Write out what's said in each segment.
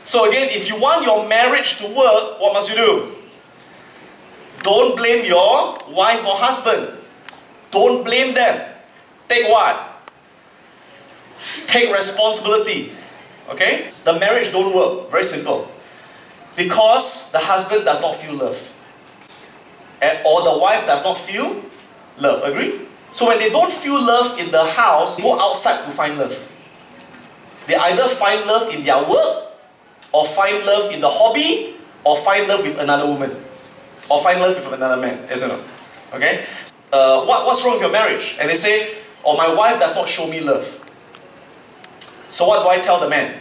So again, if you want your marriage to work, what must you do? Don't blame your wife or husband. Don't blame them. Take what? Take responsibility. Okay? The marriage don't work. Very simple. Because the husband does not feel love. Or the wife does not feel love. Agree? So when they don't feel love in the house, they go outside to find love. They either find love in their work, or find love in the hobby, or find love with another woman, or find love with another man, isn't it? Okay? What's wrong with your marriage? And they say, oh, my wife does not show me love. So what do I tell the man?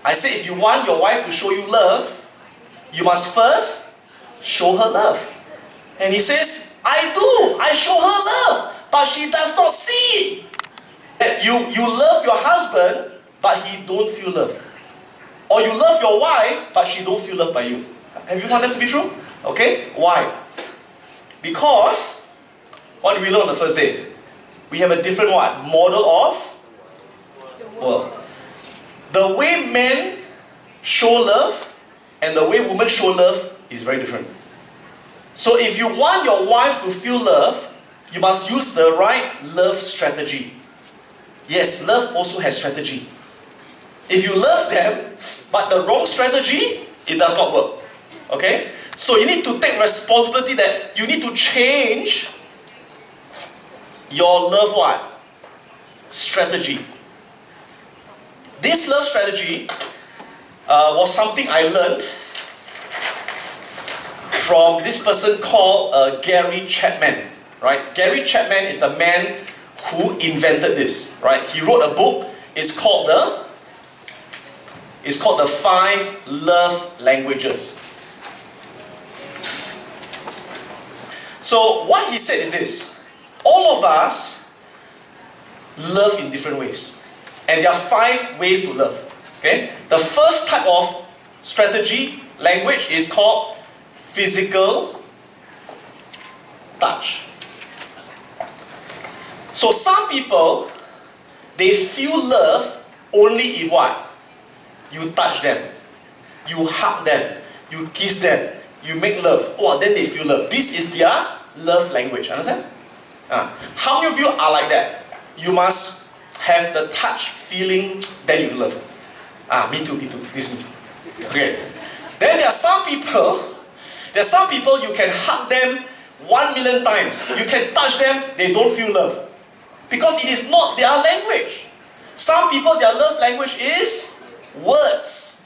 I say, if you want your wife to show you love, you must first show her love. And he says, I do. I show her love, but she does not see it. You love your husband, but he don't feel love. Or you love your wife, but she don't feel love by you. Have you found that to be true? Okay? Why? Because, what did we learn on the first day? We have a different what? Model of world. The way men show love and the way women show love is very different. So if you want your wife to feel love, you must use the right love strategy. Yes, love also has strategy. If you love them, but the wrong strategy, it does not work. Okay? So you need to take responsibility that you need to change your love what? Strategy. This love strategy was something I learned from this person called Gary Chapman. Right? Gary Chapman is the man who invented this. Right? He wrote a book. It's called the 5 Love Languages. So what he said is this: all of us love in different ways. And there are 5 ways to love. Okay? The first type of strategy, language, is called physical touch. So some people, they feel love only if what? You touch them, you hug them, you kiss them, you make love. Oh, then they feel love. This is their love language. Understand? How many of you are like that? You must have the touch feeling, then you love. Me too. This me. Okay. Then there are some people you can hug them 1,000,000 times. You can touch them, they don't feel love. Because it is not their language. Some people, their love language is words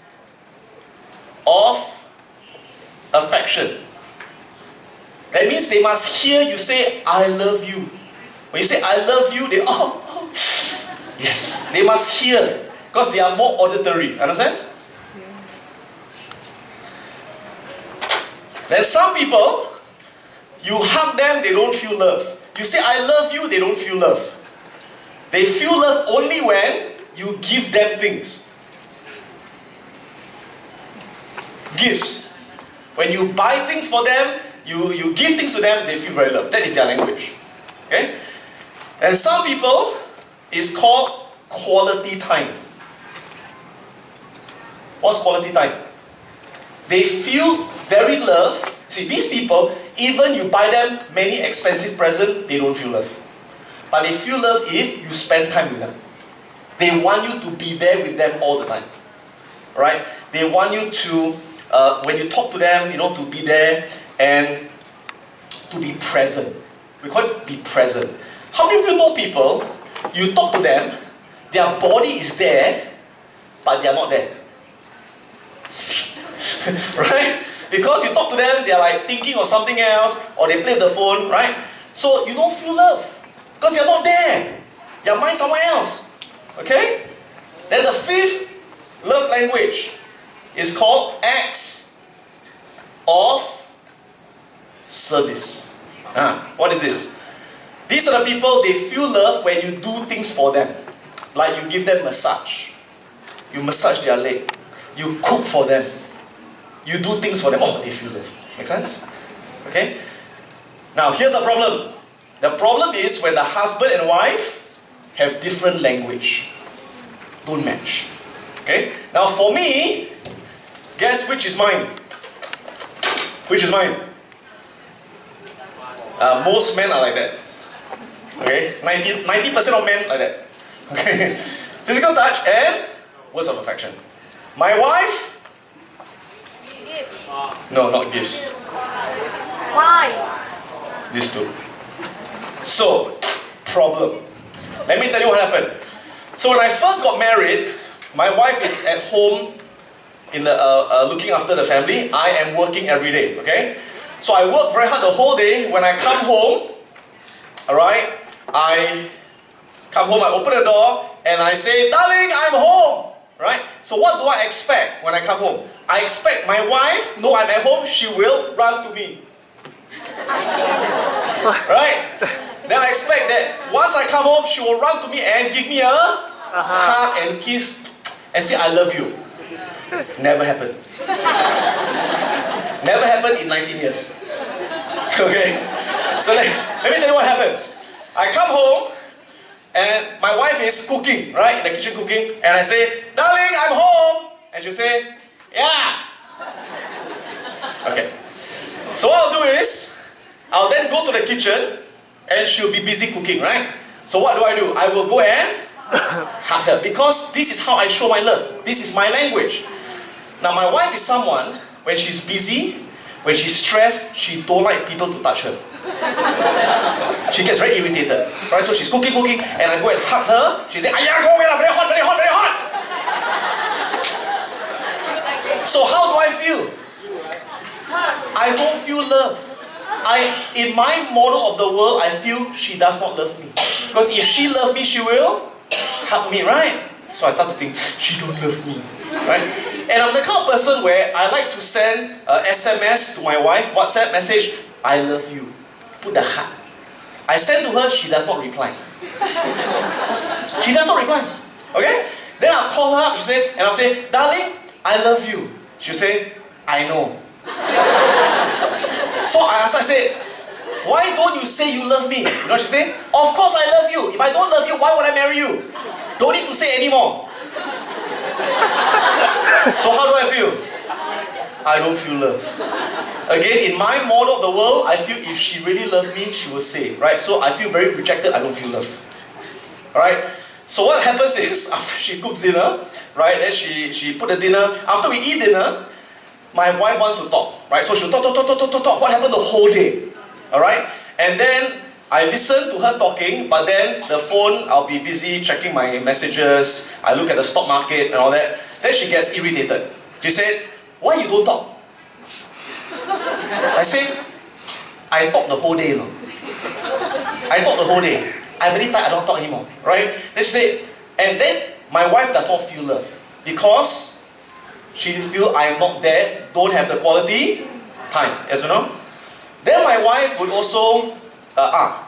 of affection. That means they must hear you say, I love you. When you say, I love you, they, oh. Yes, they must hear. Because they are more auditory. Understand? Then some people, you hug them, they don't feel love. You say, I love you, they don't feel love. They feel love only when you give them things. Gifts. When you buy things for them, you give things to them, they feel very loved. That is their language. Okay? And some people, it's called quality time. What's quality time? They feel very loved. See, these people, even you buy them many expensive presents, they don't feel love. But they feel love if you spend time with them. They want you to be there with them all the time. Right? They want you to, when you talk to them, to be there and to be present. We call it be present. How many of you know people, you talk to them, their body is there, but they are not there? Right? Because you talk to them, they are like thinking of something else, or they play with the phone, right? So you don't feel love, because they are not there. Their mind somewhere else. Okay? Then the 5th love language is called acts of service. What is this? These are the people, they feel love when you do things for them. Like you give them massage. You massage their leg. You cook for them. You do things for them. Oh, they feel love. Make sense? Okay? Now, here's the problem. The problem is when the husband and wife have different language. Don't match. Okay? Now, for me, Guess which is mine? Which is mine? Most men are like that. Okay, 90% of men like that. Okay, physical touch and words of affection. My wife? No, not gifts. Why? These two. So, problem. Let me tell you what happened. So when I first got married, my wife is at home in the looking after the family. I am working every day. Okay, so I work very hard the whole day. When I come home, all right, I come home, I open the door, and I say, "Darling, I'm home." Right? So what do I expect when I come home? I expect my wife, know I'm at home, she will run to me. Right? Then I expect that once I come home, she will run to me and give me a hug and kiss and say, "I love you." Never happened. Never happened in 19 years. Okay? So let me tell you what happens. I come home and my wife is cooking, right? In the kitchen cooking, and I say, "Darling, I'm home." And she'll say, "Yeah." Okay. So what I'll do is, I'll then go to the kitchen and she'll be busy cooking, right? So what do? I will go and hug her because this is how I show my love. This is my language. Now my wife is someone, when she's busy, when she's stressed, she don't like people to touch her. She gets very irritated, right? So she's cooking, and I go and hug her. She says, "Ayah, go away, very hot, very hot, very hot." So how do I feel? I don't feel love. In my model of the world, I feel she does not love me. Because if she loved me, she will hug me, right? So I start to think, she don't love me, right? And I'm the kind of person where I like to send SMS to my wife, WhatsApp message, "I love you." Put the heart. I send to her, she does not reply. She does not reply. Okay? Then I'll call her up, and I'll say, "Darling, I love you." She'll say, "I know." So I asked her, I said, "Why don't you say you love me?" You know what she said? "Of course I love you. If I don't love you, why would I marry you? Don't need to say anymore." So how do I feel? I don't feel love. Again, in my model of the world, I feel if she really loved me, she will say, right? So I feel very rejected, I don't feel love. Alright? So what happens is, after she cooks dinner, right, then she put the dinner, after we eat dinner, my wife wants to talk, right? So she'll talk, what happened the whole day? Alright? And then I listen to her talking, but then the phone, I'll be busy checking my messages, I look at the stock market and all that. Then she gets irritated. She said, "Why you don't talk?" I said, "I talk the whole day, no? I talk the whole day. I'm very tired, I don't talk anymore." Right? Then she said, and then my wife does not feel love because she feel I'm not there, don't have the quality time, as you know. Then my wife would also,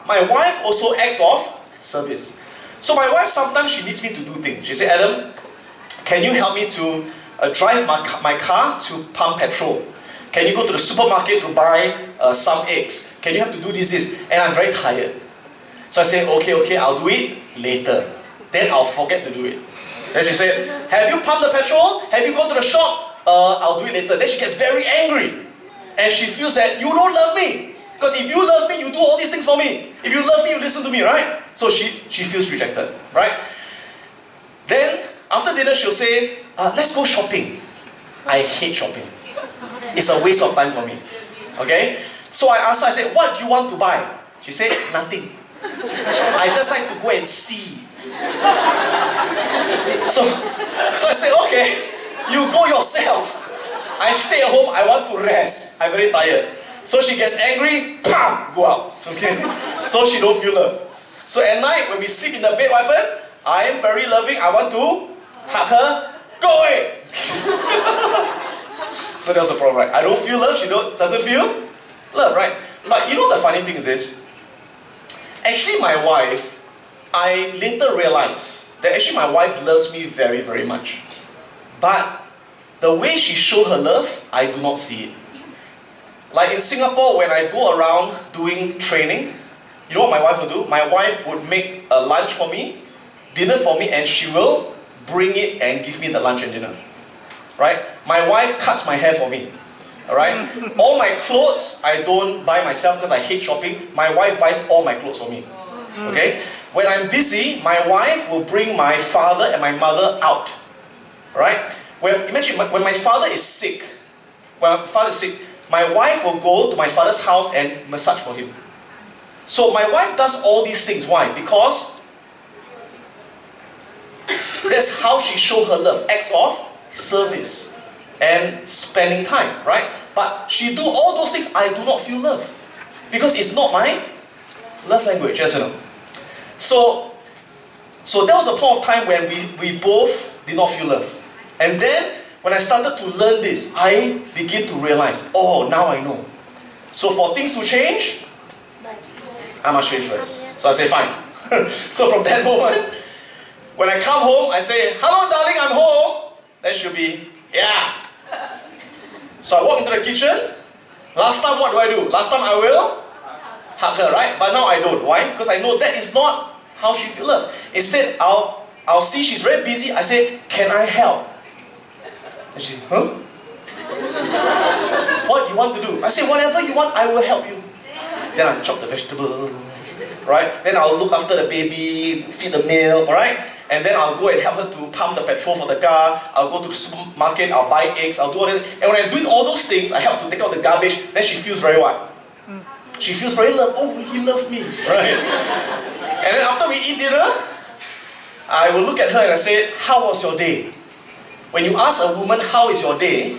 my wife also acts of service. So my wife sometimes she needs me to do things. She said, "Adam, can you help me to drive my car to pump petrol? Can you go to the supermarket to buy some eggs? Can you have to do this?" And I'm very tired. So I say, okay, I'll do it later. Then I'll forget to do it. Then she said, "Have you pumped the petrol? Have you gone to the shop?" "I'll do it later." Then she gets very angry. And she feels that you don't love me. Because if you love me, you do all these things for me. If you love me, you listen to me, right? So she feels rejected, right? Then, after dinner, she'll say, "Let's go shopping." I hate shopping. It's a waste of time for me. Okay? So I asked her, I said, "What do you want to buy?" She said, "Nothing. I just like to go and see." So I said, "Okay, you go yourself. I stay at home, I want to rest. I'm very tired." So she gets angry, bam, go out. Okay? So she don't feel love. So at night, when we sleep in the bed, what happen? I am very loving, I want to hug her, "Go away." So that was the problem, right? I don't feel love, she doesn't feel love, right? But you know the funny thing is this? Actually my wife, I later realized that actually my wife loves me very, very much. But the way she showed her love, I do not see it. Like in Singapore, when I go around doing training, you know what my wife will do? My wife would make a lunch for me, dinner for me, and she will bring it and give me the lunch and dinner. right? My wife cuts my hair for me. Alright? All my clothes I don't buy myself because I hate shopping. My wife buys all my clothes for me. Okay? When I'm busy, my wife will bring my father and my mother out. Alright? Imagine when my father is sick, my wife will go to my father's house and massage for him. So my wife does all these things. Why? Because that's how she shows her love. Acts of service and spending time, right? But she do all those things, I do not feel love. Because it's not my love language, yes or no? So that was a point of time when we both did not feel love. And then, when I started to learn this, I begin to realize, oh, now I know. So for things to change, I must change first. So I say, fine. So from that moment, when I come home, I say, hello darling, I'm home. Then she'll be, yeah. So I walk into the kitchen. Last time, what do? Last time I will hug her, right? But now I don't. Why? Because I know that is not how she feels love. Instead, I'll see she's very busy. I say, can I help? And she, huh? What you want to do? I say, whatever you want, I will help you. Then I chop the vegetable, right? Then I'll look after the baby, feed the milk, alright? And then I'll go and help her to pump the petrol for the car. I'll go to the supermarket, I'll buy eggs, I'll do all that. And when I'm doing all those things, I help to take out the garbage, then she feels very what? She feels very loved. Oh, he loved me, right? And then after we eat dinner, I will look at her and I say, how was your day? When you ask a woman, how is your day?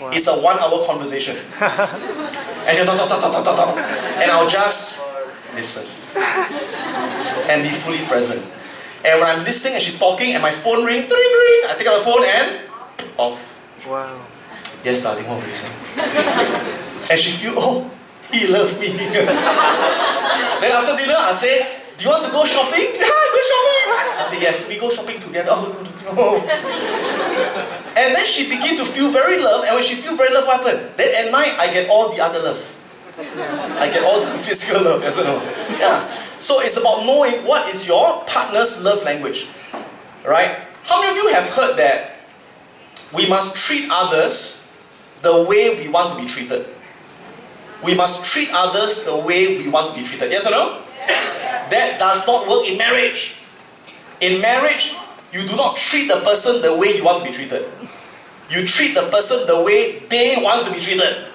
Wow. It's a 1 hour conversation. And she'll talk. And I'll just listen. And be fully present. And when I'm listening and she's talking and my phone ring, I take out the phone and off. Wow. Yes, darling, what were you saying? And she feels, oh, he loved me. Then after dinner, I say, do you want to go shopping? Yeah, go shopping. I say, yes, we go shopping together. Oh. And then she begin to feel very loved. And when she feels very loved, what happened? Then at night, I get all the other love. I get all the physical love, yes or no? Yeah. So it's about knowing what is your partner's love language. Right? How many of you have heard that we must treat others the way we want to be treated? We must treat others the way we want to be treated. Yes or no? That does not work in marriage. In marriage, you do not treat the person the way you want to be treated. You treat the person the way they want to be treated.